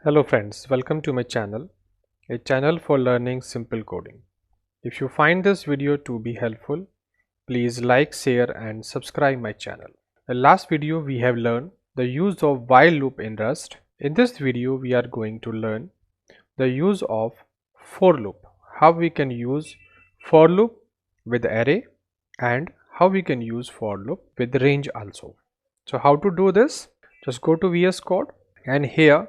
Hello friends, welcome to my channel, a channel for learning simple coding. If you find this video to be helpful, please like, share and subscribe my channel. In last video we have learned the use of while loop in Rust. In this video we are going to learn the use of for loop, how we can use for loop with array and how we can use for loop with range also. So how to do this? Just go to VS Code and here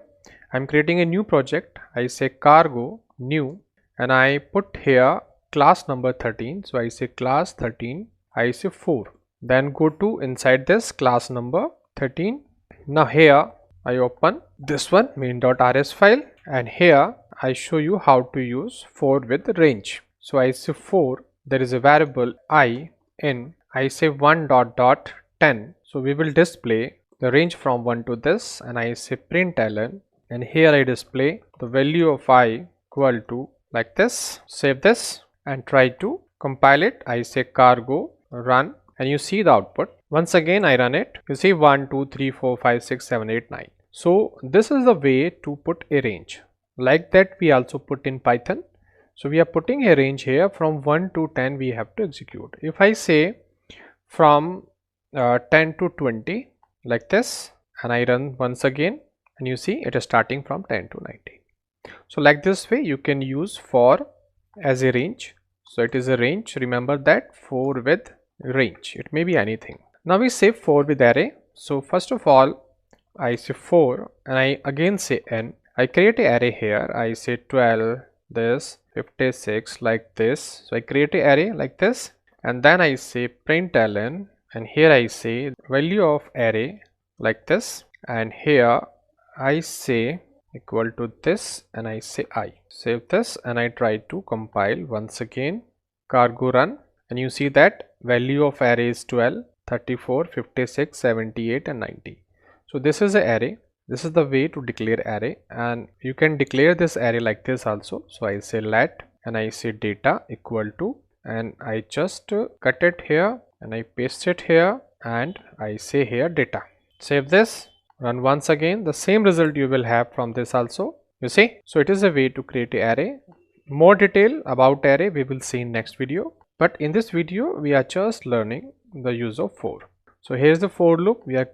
I'm creating a new project. I say cargo new and I put here class number 13. So I say class 13, I say 4. Then go to inside this class number 13. Now here I open this one main.rs file and here I show you how to use for with range. So I say 4, there is a variable I in, I say 1.10. So we will display the range from 1 to this and I say println and here I display the value of I equal to like this. Save this and try to compile it. I say cargo run and you see the output. Once again I run it. You see 1, 2, 3, 4, 5, 6, 7, 8, 9. So this is the way to put a range. Like that we also put in Python. So we are putting a range here from 1 to 10 we have to execute. If I say from 10 to 20 like this and I run once again and you see it is starting from 10 to 19. So like this way you can use for as a range. So it is a range, remember that, for with range, it may be anything. Now we say for with array. So first of all I say 4 and I again say n. I create a array here. I say 12 this 56 like this. So I create a array like this and then I say println and here I say value of array like this and here I say equal to this and I say I. Save this and I try to compile once again. Cargo run and you see that value of array is 12, 34, 56, 78 and 90. So this is the array. This is the way to declare array and you can declare this array like this also. So I say let and I say data equal to and I just cut it here and I paste it here and I say here data. Save this. Run once again, the same result you will have from this also, you see. So it is a way to create an array. More detail about array we will see in next video, but in this video we are just learning the use of for. So here is the for loop. We are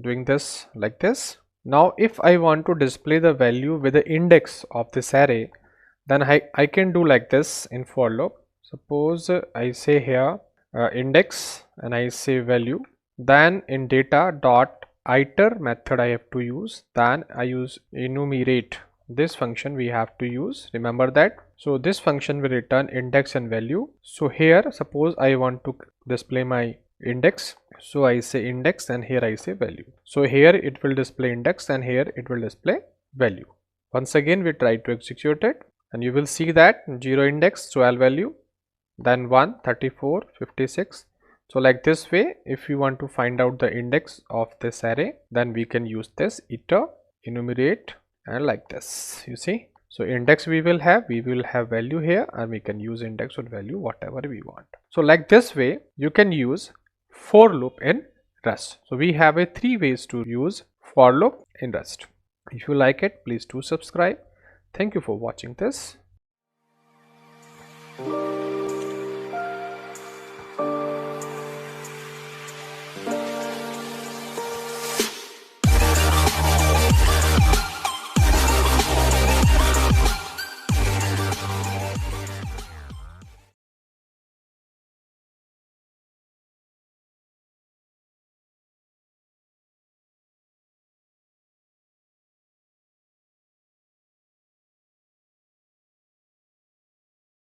doing this like this. Now if I want to display the value with the index of this array, then I can do like this in for loop. Suppose I say here index and I say value, then in data dot iter method I have to use, then I use enumerate. This function we have to use, remember that. So this function will return index and value. So here suppose I want to display my index, so I say index and here I say value. So here it will display index and here it will display value. Once again we try to execute it and you will see that 0 index 12 value, then 1 34 56. So like this way if you want to find out the index of this array, then we can use this iter enumerate and like this, you see. So index we will have value here and we can use index or value whatever we want. So like this way you can use for loop in Rust. So we have a 3 ways to use for loop in Rust. If you like it, please do subscribe. Thank you for watching this.